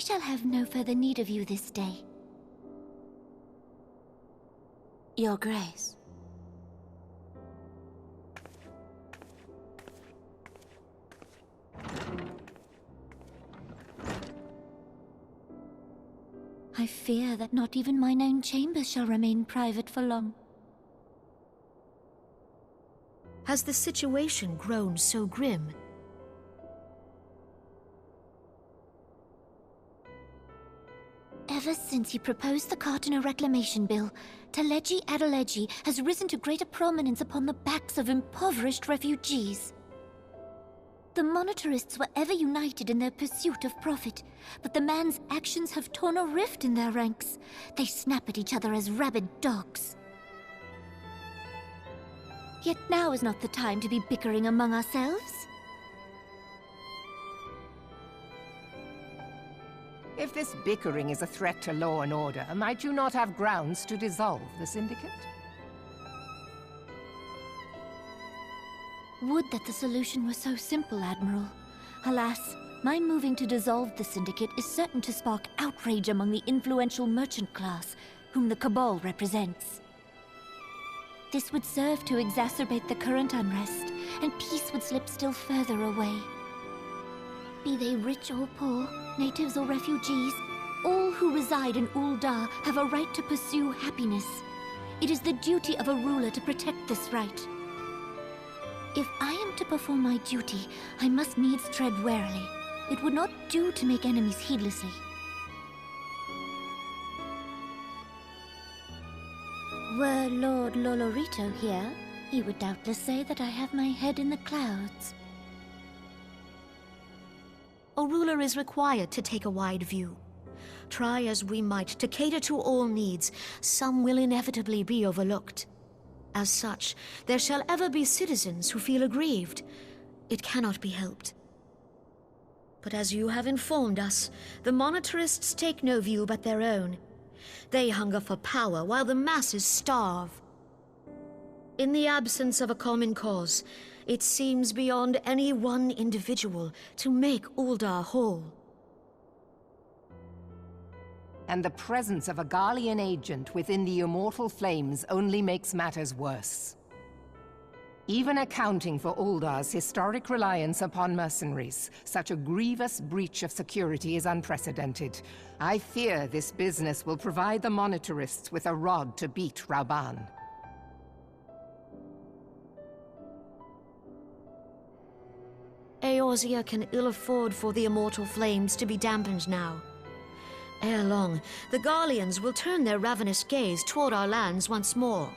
shall have no further need of you this day. Your Grace. I fear that not even mine own chambers shall remain private for long. Has the situation grown so grim? Ever since he proposed the Cartiner Reclamation Bill, Taleji Adeleji has risen to greater prominence upon the backs of impoverished refugees. The monetarists were ever united in their pursuit of profit, but the man's actions have torn a rift in their ranks. They snap at each other as rabid dogs. Yet now is not the time to be bickering among ourselves. If this bickering is a threat to law and order, might you not have grounds to dissolve the Syndicate? Would that the solution were so simple, Admiral. Alas, my moving to dissolve the Syndicate is certain to spark outrage among the influential merchant class, whom the Cabal represents. This would serve to exacerbate the current unrest, and peace would slip still further away. Be they rich or poor, natives or refugees, all who reside in Ul'dah have a right to pursue happiness. It is the duty of a ruler to protect this right. If I am to perform my duty, I must needs tread warily. It would not do to make enemies heedlessly. Were Lord Lolorito here, he would doubtless say that I have my head in the clouds. A ruler is required to take a wide view. Try as we might to cater to all needs, some will inevitably be overlooked. As such, there shall ever be citizens who feel aggrieved. It cannot be helped. But as you have informed us, the monetarists take no view but their own. They hunger for power while the masses starve. In the absence of a common cause, it seems beyond any one individual to make Ul'dah whole. And the presence of a Garlean agent within the Immortal Flames only makes matters worse. Even accounting for Ul'dah's historic reliance upon mercenaries, such a grievous breach of security is unprecedented. I fear this business will provide the monetarists with a rod to beat Rauban. Eorzea can ill afford for the Immortal Flames to be dampened now. Ere long, the Garleans will turn their ravenous gaze toward our lands once more.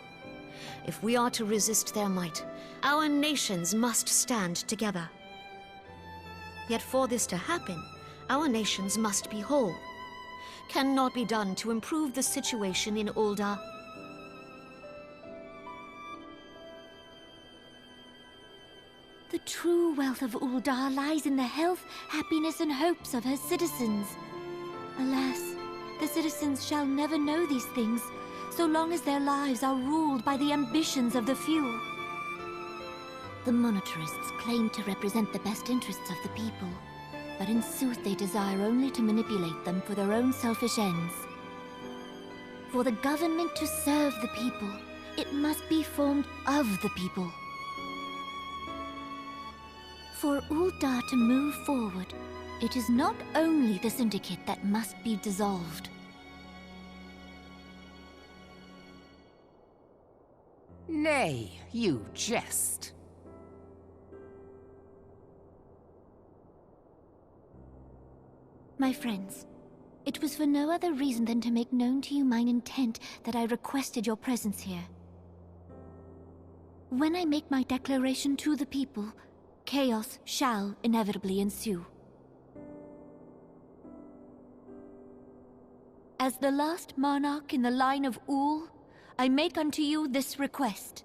If we are to resist their might, our nations must stand together. Yet for this to happen, our nations must be whole. Cannot be done to improve the situation in Ul'dah. The true wealth of Ul'dah lies in the health, happiness, and hopes of her citizens. Alas, the citizens shall never know these things, so long as their lives are ruled by the ambitions of the few. The monetarists claim to represent the best interests of the people, but in sooth they desire only to manipulate them for their own selfish ends. For the government to serve the people, it must be formed of the people. For Ul'dah to move forward, it is not only the Syndicate that must be dissolved. Nay, you jest. My friends, it was for no other reason than to make known to you mine intent that I requested your presence here. When I make my declaration to the people, chaos shall inevitably ensue. As the last monarch in the line of Ul, I make unto you this request.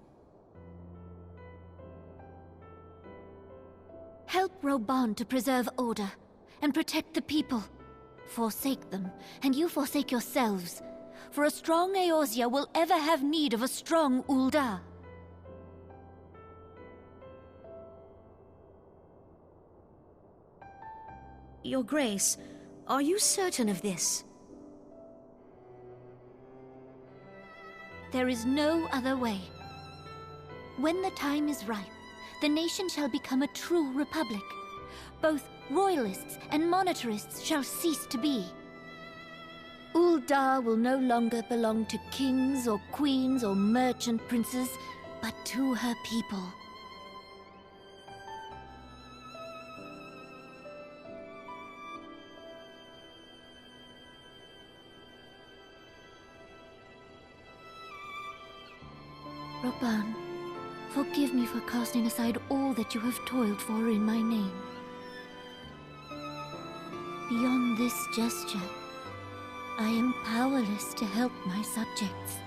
Help Reborn to preserve order and protect the people. Forsake them, and you forsake yourselves, for a strong Eorzea will ever have need of a strong Ul'dah. Your Grace, Are you certain of this? There is no other way. When the time is ripe, the nation shall become a true republic. Both royalists and monetarists shall cease to be. Uldar will no longer belong to kings or queens or merchant princes, but to her people. Reborn, forgive me for casting aside all that you have toiled for in my name. Beyond this gesture, I am powerless to help my subjects.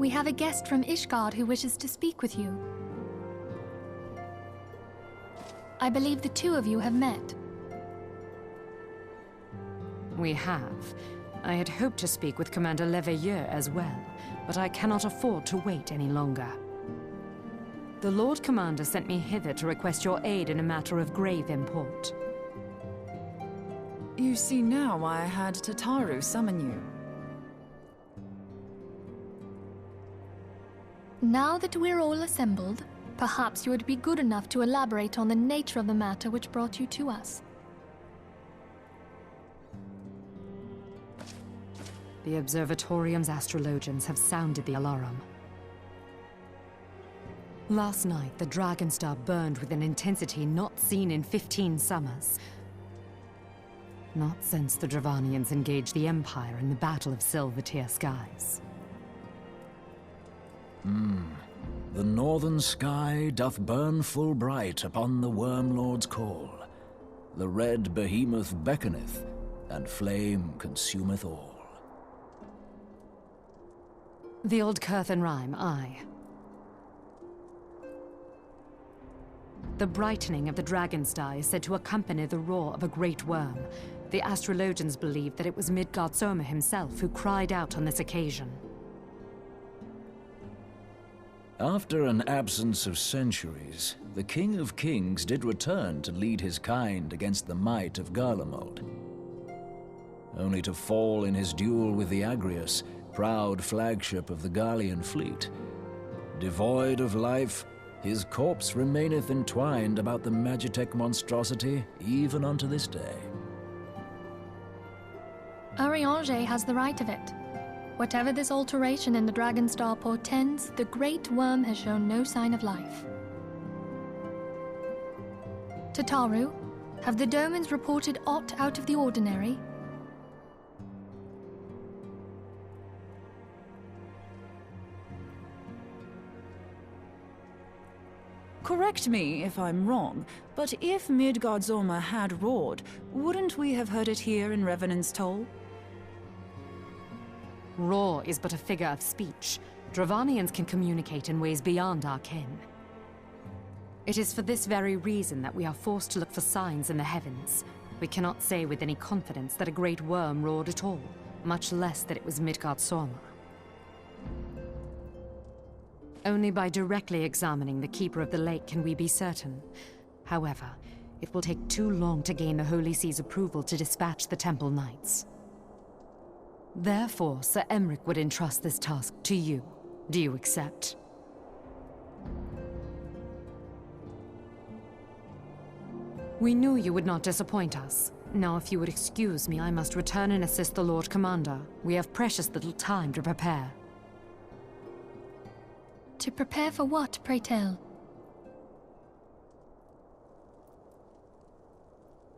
We have a guest from Ishgard who wishes to speak with you. I believe the two of you have met. We have. I had hoped to speak with Commander Leveilleur as well, but I cannot afford to wait any longer. The Lord Commander sent me hither to request your aid in a matter of grave import. You see now why I had Tataru summon you. Now that we're all assembled, perhaps you would be good enough to elaborate on the nature of the matter which brought you to us. The Observatorium's astrologians have sounded the alarm. Last night, the Dragon Star burned with an intensity not seen in 15 summers. Not since the Dravanians engaged the Empire in the Battle of Silver-Tier Skies. The northern sky doth burn full bright upon the Wormlord's call. The red behemoth beckoneth, and flame consumeth all. The old Curthan rhyme, aye. The brightening of the Dragon Star is said to accompany the roar of a great worm. The astrologians believe that it was Midgard Soma himself who cried out on this occasion. After an absence of centuries, the King of Kings did return to lead his kind against the might of Garlemald, only to fall in his duel with the Agrius, proud flagship of the Garlean fleet. Devoid of life, his corpse remaineth entwined about the Magitech monstrosity even unto this day. Ariange has the right of it. Whatever this alteration in the Dragon Star portends, the Great Worm has shown no sign of life. Tataru, have the Domans reported aught out of the ordinary? Correct me if I'm wrong, but if Midgard Soma had roared, wouldn't we have heard it here in Revenant's Toll? Roar is but a figure of speech. Dravanians can communicate in ways beyond our ken. It is for this very reason that we are forced to look for signs in the heavens. We cannot say with any confidence that a great worm roared at all, much less that it was Midgard Soma. Only by directly examining the Keeper of the Lake can we be certain. However, it will take too long to gain the Holy See's approval to dispatch the Temple Knights. Therefore, Sir Emric would entrust this task to you. Do you accept? We knew you would not disappoint us. Now, if you would excuse me, I must return and assist the Lord Commander. We have precious little time to prepare. To prepare for what, pray tell?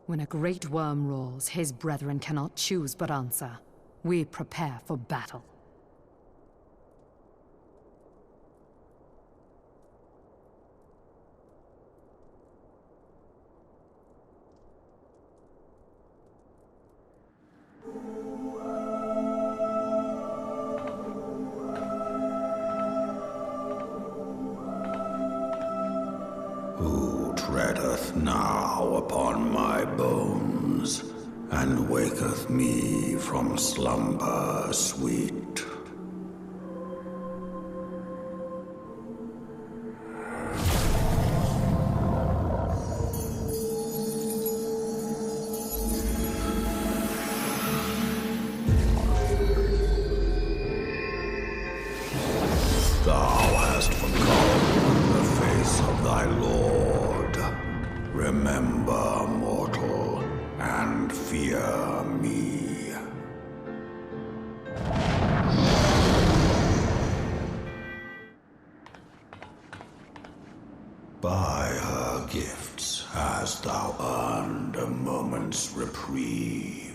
When a great worm roars, his brethren cannot choose but answer. We prepare for battle. Who treadeth now upon my bones, and waketh me from slumber sweet? Thou hast forgotten the face of thy Lord. Remember, mortal, and fear me. By her gifts hast thou earned a moment's reprieve.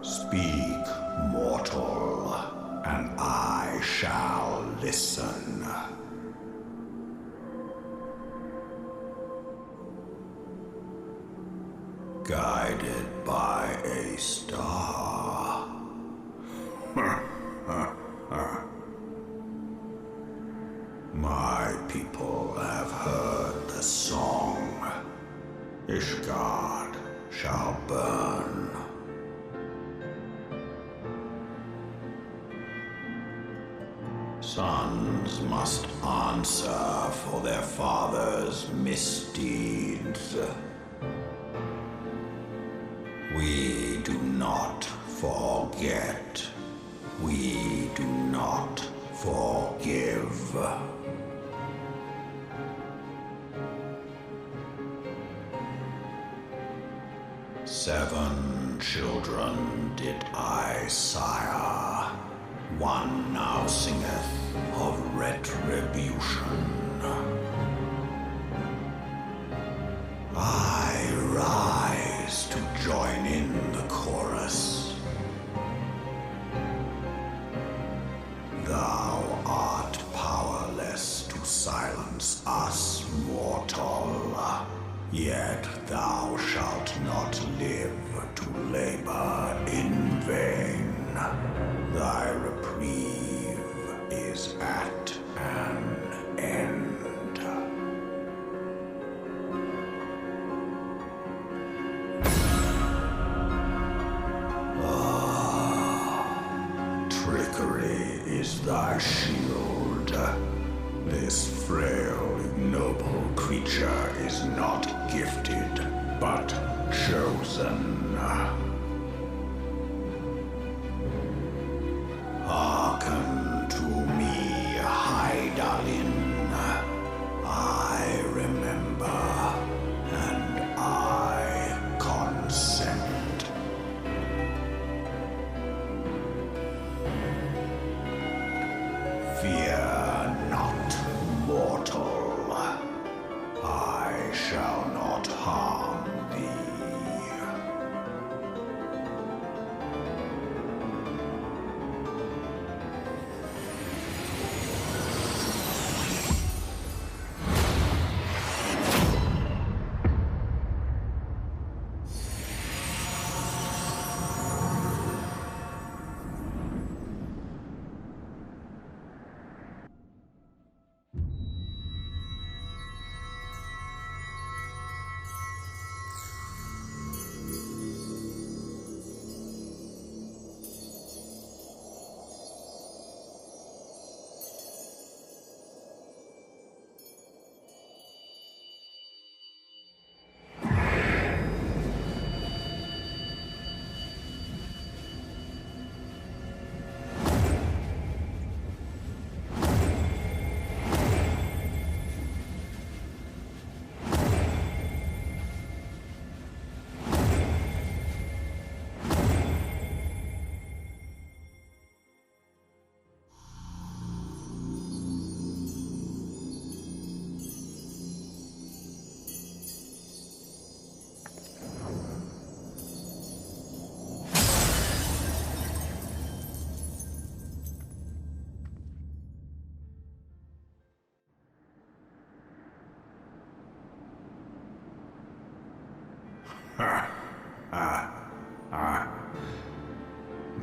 Speak, mortal, and I shall listen. Guided by a star. My people have heard the song. Ishgard shall burn. Sons must answer for their father's misdeeds. forget. We do not forgive. 7 children did I sire. 1 now singeth of retribution. I rise to join in the chorus. Thou art powerless to silence us, mortal. Yet thou shalt not live to labor in vain. Thy reprieve is at an end. Trickery is thy shield. This frail, ignoble creature is not gifted, but chosen. Hearken to me, Hydaelyn. I remember, and I consent. Fear not, mortal. I shall not harm thee.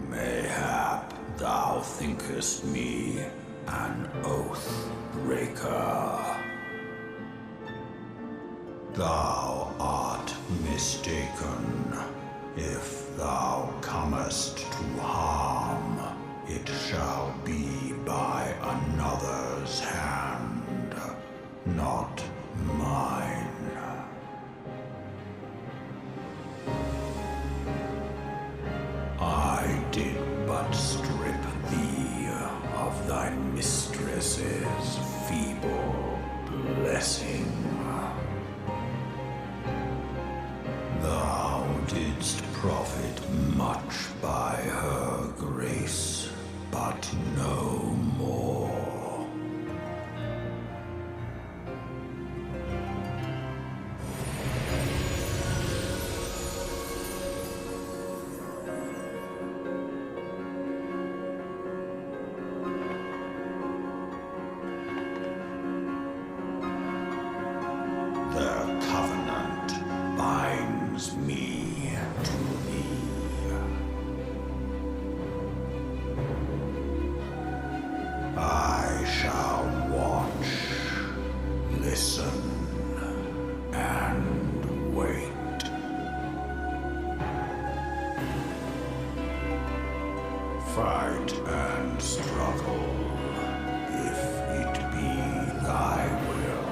Mayhap thou thinkest me an oath breaker. Thou art mistaken. If thou comest to harm, it shall be by another's hand, not mine. I did but strip thee of thy mistress's feeble blessing. Thou didst profit much by her grace, but no more. The covenant binds me to thee. I shall watch, listen, and wait. Fight and struggle, if it be thy will.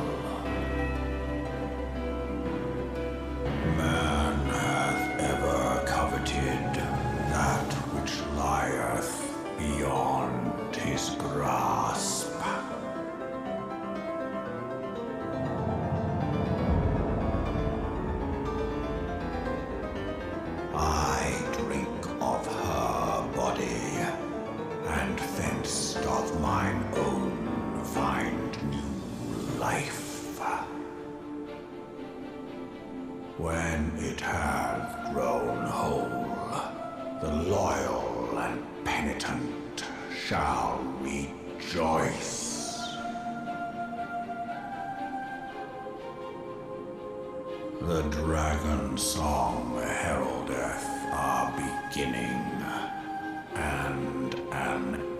Man hath ever coveted that his grasp. I drink of her body, and thence doth mine own find new life. When it hath grown whole, the loyal and penitent shall rejoice. The dragon song heraldeth our beginning, and an